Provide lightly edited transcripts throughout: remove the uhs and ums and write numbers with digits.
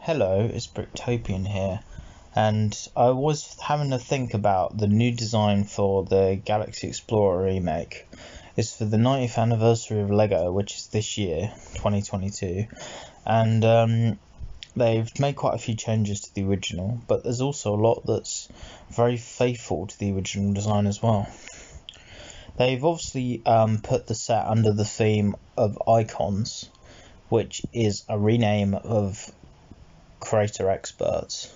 Hello, it's Bricktopian here, and I was having to think about the new design for the Galaxy Explorer remake. It's for the 90th anniversary of LEGO, which is this year, 2022, and they've made quite a few changes to the original, but there's also a lot that's very faithful to the original design as well. They've obviously put the set under the theme of Icons, which is a rename of Creator Experts.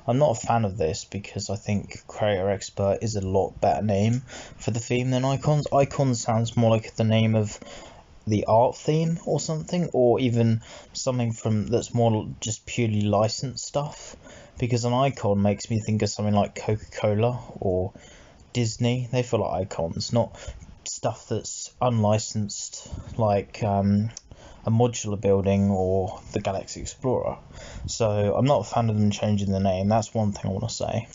I'm not a fan of this because I think Creator Expert is a lot better name for the theme than Icons. Icons sounds more like the name of the art theme or something, or even something from that's more just purely licensed stuff, because an icon makes me think of something like Coca-Cola or Disney. They feel like icons, not stuff that's unlicensed like a modular building or the Galaxy Explorer. So I'm not a fan of them changing the name. That's one thing I want to say.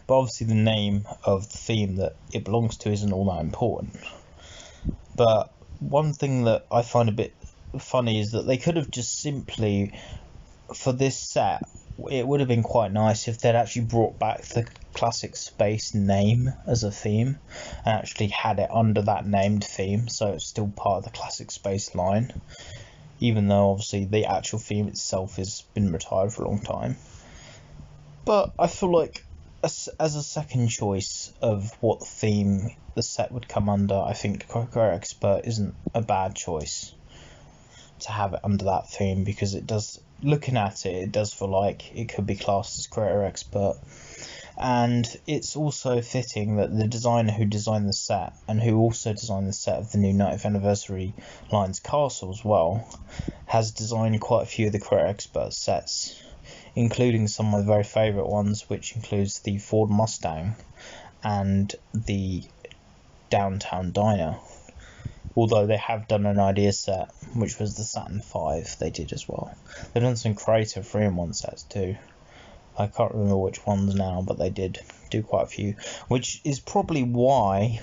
But obviously the name of the theme that it belongs to isn't all that important. But one thing that I find a bit funny is that they could have just simply, for this set, it would have been quite nice if they'd actually brought back the classic space name as a theme and actually had it under that named theme, so it's still part of the classic space line, even though obviously the actual theme itself has been retired for a long time. But I feel like as a second choice of what theme the set would come under, I think Creator Expert isn't a bad choice to have it under that theme, because it does, looking at it, it does feel like it could be classed as Creator Expert. And it's also fitting that the designer who designed the set, and who also designed the set of the new 90th anniversary Lions Castle as well, has designed quite a few of the Creator Expert sets, including some of my very favourite ones, which includes the Ford Mustang and the Downtown Diner. Although they have done an idea set, which was the Saturn V, they did as well. They've done some Creator 3-in-1 sets too. I can't remember which ones now, but they did do quite a few, which is probably why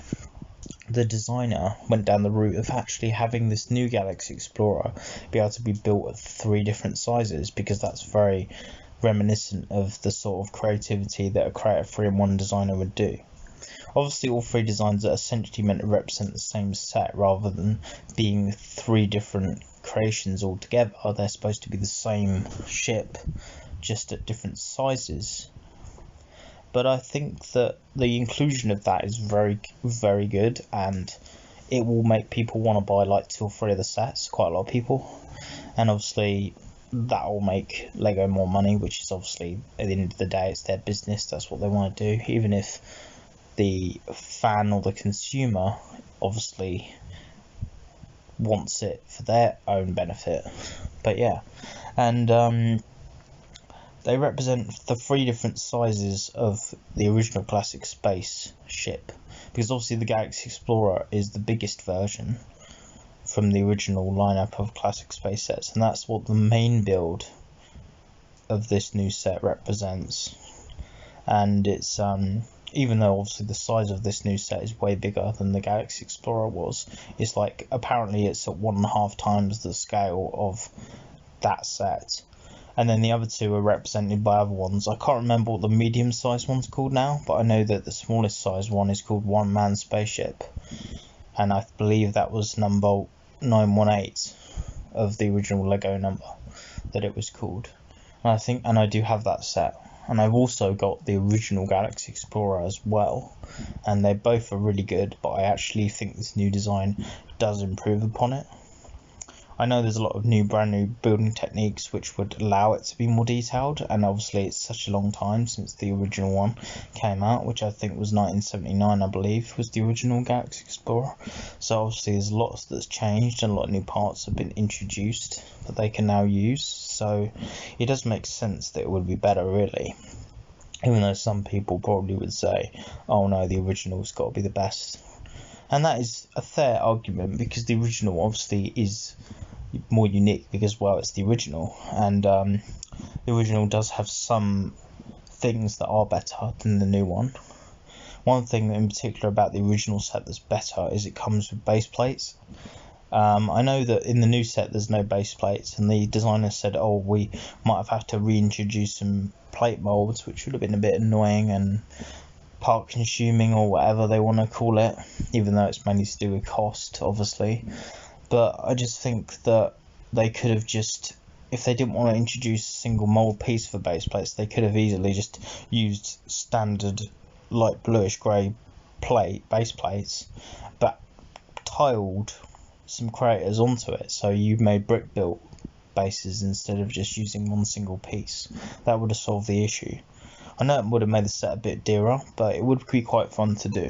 the designer went down the route of actually having this new Galaxy Explorer be able to be built at 3 different sizes, because that's very reminiscent of the sort of creativity that a Creator 3-in-1 designer would do. Obviously all 3 designs are essentially meant to represent the same set rather than being 3 different creations altogether. They're supposed to be the same ship, just at different sizes. But I think that the inclusion of that is very, very good, and it will make people want to buy like 2 or 3 of the sets, quite a lot of people. And obviously that will make LEGO more money, which is obviously, at the end of the day, it's their business, that's what they want to do, even if the fan or the consumer obviously wants it for their own benefit. But yeah, and they represent the 3 different sizes of the original classic space ship, because obviously the Galaxy Explorer is the biggest version from the original lineup of classic space sets, and that's what the main build of this new set represents. And it's even though obviously the size of this new set is way bigger than the Galaxy Explorer was, it's like, apparently it's at 1.5 times the scale of that set. And then the other 2 are represented by other ones. I can't remember what the medium sized one's called now, but I know that the smallest size one is called One Man Spaceship, and I believe that was number 918 of the original LEGO number that it was called. And I do have that set. And I've also got the original Galaxy Explorer as well, and they both are really good, but I actually think this new design does improve upon it. I know there's a lot of brand new building techniques which would allow it to be more detailed, and obviously it's such a long time since the original one came out, which I think was 1979, I believe, was the original Galaxy Explorer. So obviously there's lots that's changed, and a lot of new parts have been introduced that they can now use, so it does make sense that it would be better, really. Even though some people probably would say, oh no, the original's got to be the best. And that is a fair argument, because the original obviously is more unique because, well, it's the original, and the original does have some things that are better than the new one. One thing in particular about the original set that's better is it comes with base plates, I know that in the new set there's no base plates, and the designer said, oh, we might have had to reintroduce some plate molds, which would have been a bit annoying and part consuming, or whatever they want to call it, even though it's mainly to do with cost, obviously. But I just think that they could have just, if they didn't want to introduce a single mold piece for base plates, they could have easily just used standard light bluish grey base plates, but tiled some craters onto it, so you made brick built bases instead of just using one single piece. That would have solved the issue. I know it would have made the set a bit dearer, but it would be quite fun to do.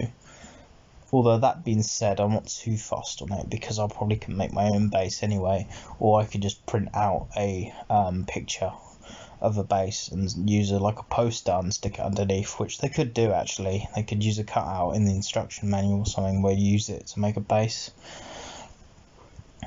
Although that being said, I'm not too fussed on it, because I probably can make my own base anyway, or I could just print out a picture of a base and use like a poster and stick it underneath, which they could do actually. They could use a cutout in the instruction manual or something where you use it to make a base.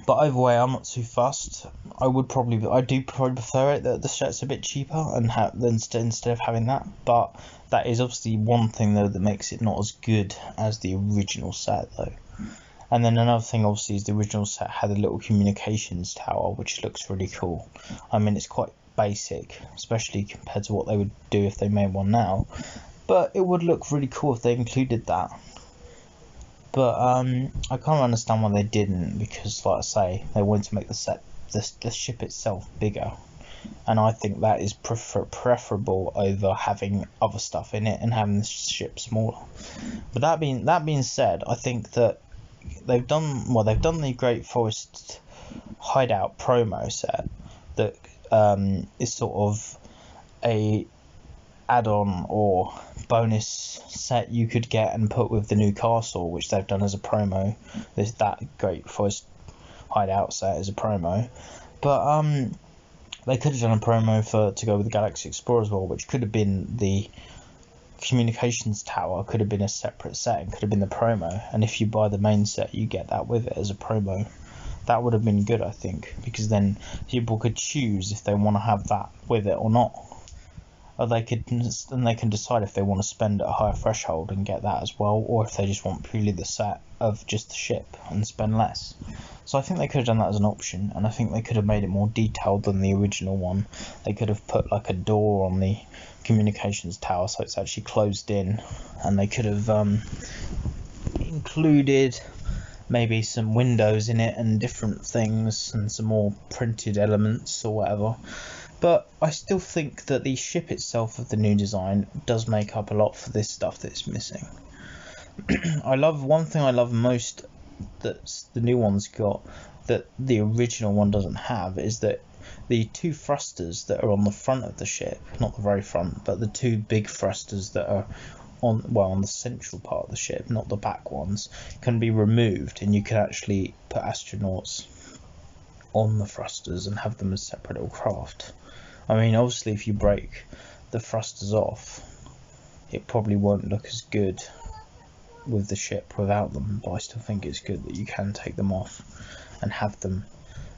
But either way, I'm not too fussed. I do probably prefer it that the set's a bit cheaper and instead of having that. But that is obviously one thing though that makes it not as good as the original set though. And then another thing obviously is the original set had a little communications tower, which looks really cool. I mean, it's quite basic, especially compared to what they would do if they made one now. But it would look really cool if they included that. But I can't understand why they didn't, because like I say, they wanted to make the ship itself bigger, and I think that is preferable over having other stuff in it and having the ship smaller. But that being said, I think that they've done the Great Forest Hideout promo set that is sort of a add-on or bonus set you could get and put with the new castle, which they've done as a promo. That Great Forest Hideout set is a promo, but they could have done a promo to go with the Galaxy Explorer as well, which could have been the communications tower, could have been a separate set and could have been the promo, and if you buy the main set you get that with it as a promo. That would have been good, I think, because then people could choose if they want to have that with it or not. Or they can decide if they want to spend at a higher threshold and get that as well, or if they just want purely the set of just the ship and spend less. So I think they could have done that as an option, and I think they could have made it more detailed than the original one. They could have put like a door on the communications tower so it's actually closed in, and they could have included maybe some windows in it and different things and some more printed elements or whatever. But I still think that the ship itself of the new design does make up a lot for this stuff that's missing. One thing I love most that the new one's got that the original one doesn't have is that the two thrusters that are on the front of the ship, not the very front, but the two big thrusters that are on the central part of the ship, not the back ones, can be removed, and you can actually put astronauts on the thrusters and have them as separate little craft. I mean, obviously if you break the thrusters off, it probably won't look as good with the ship without them, but I still think it's good that you can take them off and have them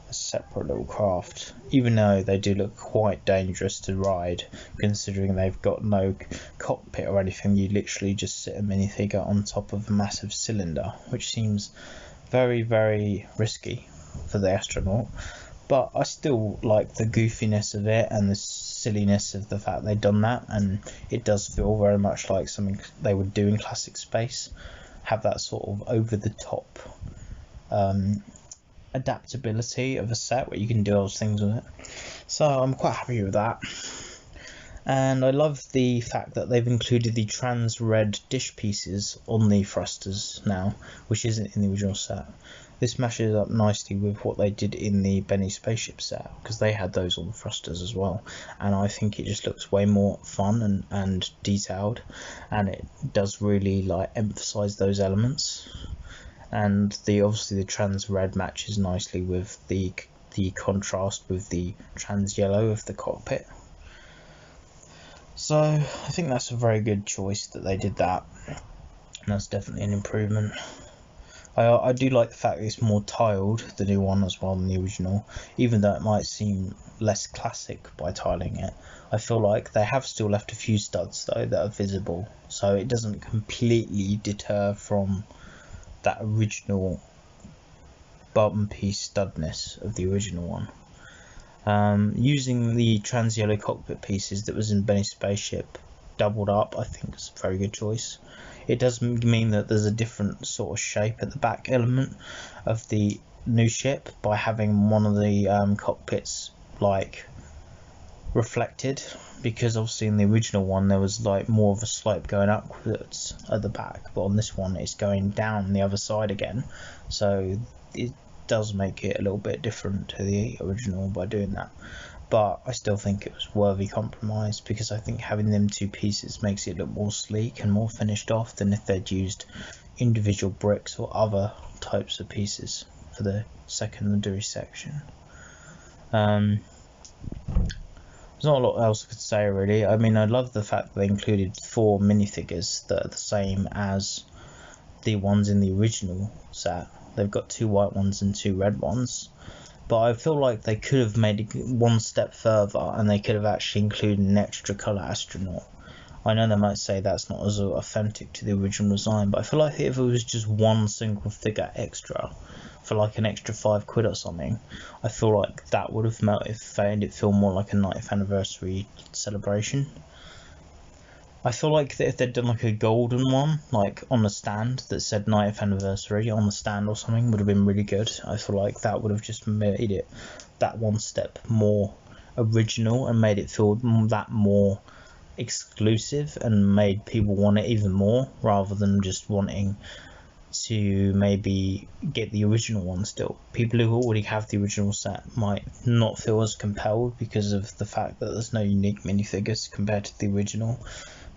as separate little craft, even though they do look quite dangerous to ride, considering they've got no cockpit or anything. You literally just sit a minifigure on top of a massive cylinder, which seems very, very risky for the astronaut. But I still like the goofiness of it and the silliness of the fact they've done that, and it does feel very much like something they would do in classic space. Have that sort of over the top adaptability of a set where you can do those things with it. So I'm quite happy with that. And I love the fact that they've included the trans red dish pieces on the thrusters now, which isn't in the original set. This matches up nicely with what they did in the Benny spaceship set, because they had those on the thrusters as well, and I think it just looks way more fun and detailed, and it does really like emphasize those elements. And obviously the trans red matches nicely with the contrast with the trans yellow of the cockpit. So I think that's a very good choice that they did that, and that's definitely an improvement. I do like the fact that it's more tiled, the new one, as well than the original, even though it might seem less classic by tiling it. I feel like they have still left a few studs though that are visible, so it doesn't completely deter from that original bottom piece studness of the original one. Using the trans yellow cockpit pieces that was in Benny's spaceship doubled up, I think is a very good choice. It does mean that there's a different sort of shape at the back element of the new ship by having one of the cockpits like reflected, because obviously in the original one there was like more of a slope going upwards at the back, but on this one it's going down the other side again, so it does make it a little bit different to the original by doing that. But I still think it was worthy compromise, because I think having them two pieces makes it look more sleek and more finished off than if they'd used individual bricks or other types of pieces for the secondary section. There's not a lot else I could say really. I mean, I love the fact that they included 4 minifigures that are the same as the ones in the original set. They've got 2 white ones and 2 red ones. But I feel like they could have made it one step further, and they could have actually included an extra colour astronaut. I know they might say that's not as authentic to the original design, but I feel like if it was just one single figure extra for like an extra £5 or something, I feel like that would have made it feel more like a 90th anniversary celebration. I feel like that if they'd done like a golden one, like on the stand that said 90th anniversary on the stand or something, would have been really good. I feel like that would have just made it that one step more original and made it feel that more exclusive and made people want it even more, rather than just wanting to maybe get the original one still. People who already have the original set might not feel as compelled because of the fact that there's no unique minifigures compared to the original,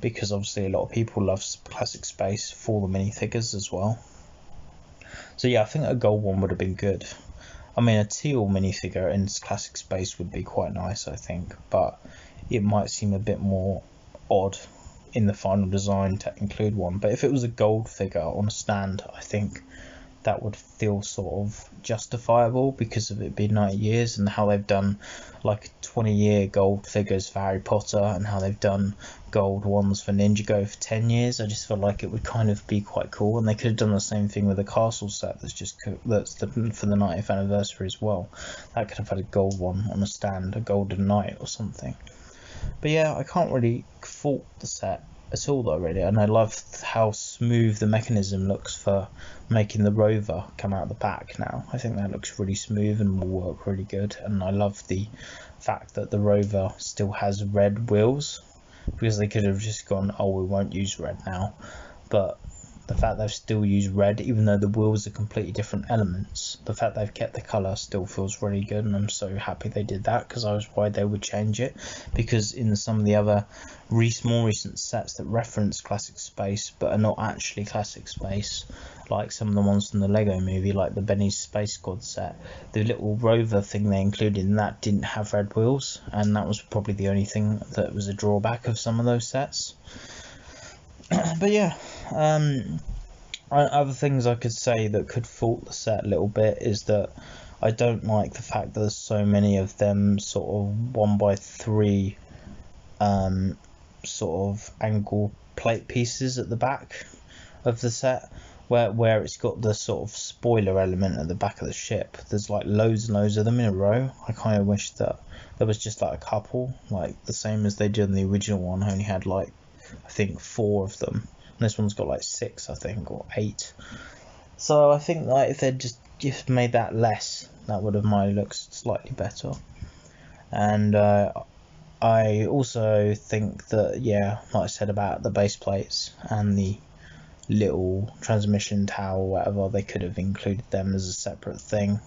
because obviously a lot of people love classic space for the minifigures as well. So yeah, I think a gold one would have been good. I mean, a teal minifigure in classic space would be quite nice, I think, but it might seem a bit more odd in the final design to include one. But if it was a gold figure on a stand, I think that would feel sort of justifiable because of it being 90 years and how they've done like 20-year gold figures for Harry Potter and how they've done gold ones for Ninjago for 10 years. I just feel like it would kind of be quite cool, and they could have done the same thing with the castle set that's for the 90th anniversary as well. That could have had a gold one on a stand, a golden knight or something. But yeah, I can't really fault the set at all though, really, and I love how smooth the mechanism looks for making the rover come out the back now. I think that looks really smooth and will work really good, and I love the fact that the rover still has red wheels, because they could have just gone, oh, we won't use red now, but the fact they've still used red, even though the wheels are completely different elements, the fact they've kept the colour still feels really good, and I'm so happy they did that, because I was worried they would change it, because in some of the other more recent sets that reference classic space but are not actually classic space, like some of the ones from the Lego movie, like the Benny's Space Squad set, the little rover thing they included in that didn't have red wheels, and that was probably the only thing that was a drawback of some of those sets. But yeah, other things I could say that could fault the set a little bit is that I don't like the fact that there's so many of them sort of 1x3 sort of angle plate pieces at the back of the set, where it's got the sort of spoiler element at the back of the ship. There's like loads and loads of them in a row. I kind of wish that there was just like a couple, like the same as they did in the original one. Only had like, I think, 4 of them. And this one's got like 6, I think, or 8. So I think like if they'd just made that less, that would have might look slightly better. And I also think that, yeah, like I said about the base plates and the little transmission tower or whatever, they could have included them as a separate thing,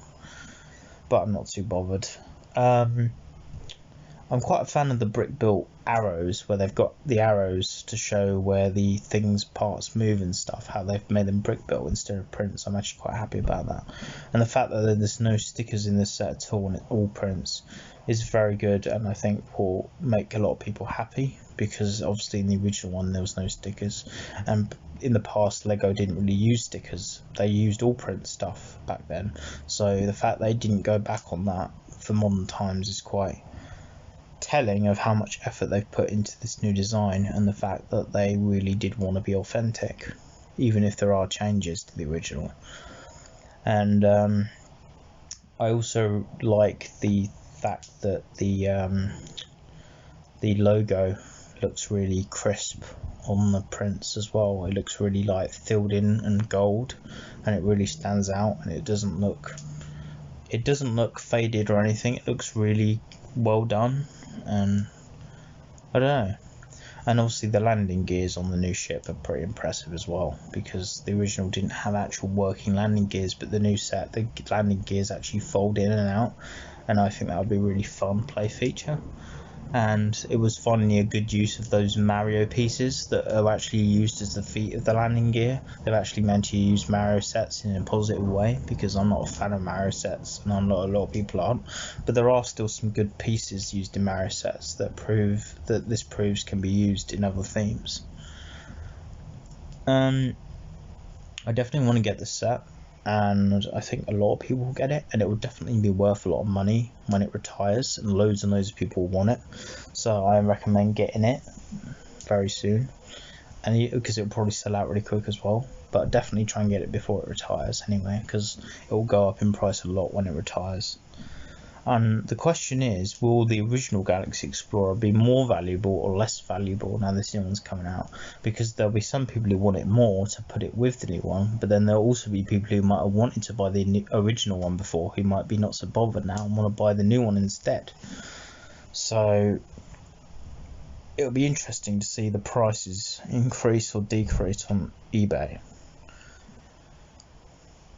but I'm not too bothered. I'm quite a fan of the brick built arrows, where they've got the arrows to show where the things parts move and stuff, how they've made them brick built instead of prints. I'm actually quite happy about that, and the fact that there's no stickers in this set at all and it's all prints is very good, and I think will make a lot of people happy, because obviously in the original one there was no stickers, and in the past Lego didn't really use stickers, they used all print stuff back then, so the fact they didn't go back on that for modern times is quite telling of how much effort they've put into this new design, and the fact that they really did want to be authentic, even if there are changes to the original. And I also like the fact that the logo looks really crisp on the prints as well. It looks really like filled in and gold, and it really stands out, and it doesn't look faded or anything. It looks really well done, and I don't know. And obviously the landing gears on the new ship are pretty impressive as well, because the original didn't have actual working landing gears, but the new set, the landing gears actually fold in and out, and I think that would be a really fun play feature. And it was finally a good use of those Mario pieces that are actually used as the feet of the landing gear. They've actually meant to use Mario sets in a positive way, because I'm not a fan of Mario sets, and a lot of people aren't, but there are still some good pieces used in Mario sets that prove that this proves can be used in other themes. I definitely want to get this set, and I think a lot of people will get it, and it will definitely be worth a lot of money when it retires, and loads of people want it. So I recommend getting it very soon, and because it'll probably sell out really quick as well. But definitely try and get it before it retires anyway, because it will go up in price a lot when it retires. And the question is, will the original Galaxy Explorer be more valuable or less valuable now this new one's coming out? Because there'll be some people who want it more to put it with the new one, but then there'll also be people who might have wanted to buy the original one before, who might be not so bothered now and want to buy the new one instead. So it'll be interesting to see the prices increase or decrease on eBay.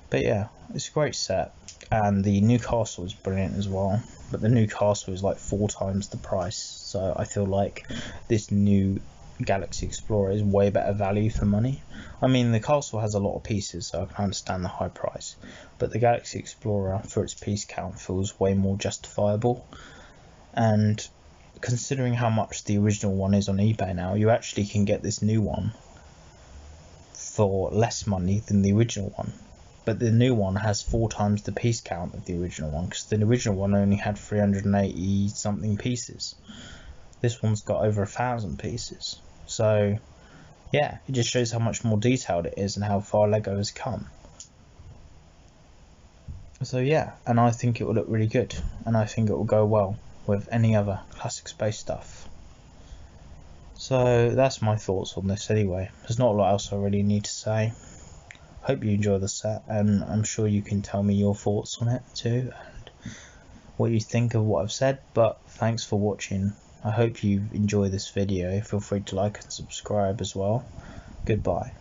But yeah, it's a great set, and the new castle is brilliant as well, but the new castle is like 4 times the price, so I feel like this new Galaxy Explorer is way better value for money. I mean, the castle has a lot of pieces, so I can understand the high price, but the Galaxy Explorer, for its piece count, feels way more justifiable. And considering how much the original one is on eBay now, you actually can get this new one for less money than the original one. But the new one has 4 times the piece count of the original one, because the original one only had 380 something pieces. This one's got over 1,000 pieces. So yeah, it just shows how much more detailed it is and how far LEGO has come. So yeah, and I think it will look really good, and I think it will go well with any other classic space stuff. So that's my thoughts on this anyway. There's not a lot else I really need to say. Hope you enjoy the set, and I'm sure you can tell me your thoughts on it too, and what you think of what I've said. But thanks for watching. I hope you enjoy this video. Feel free to like and subscribe as well. Goodbye.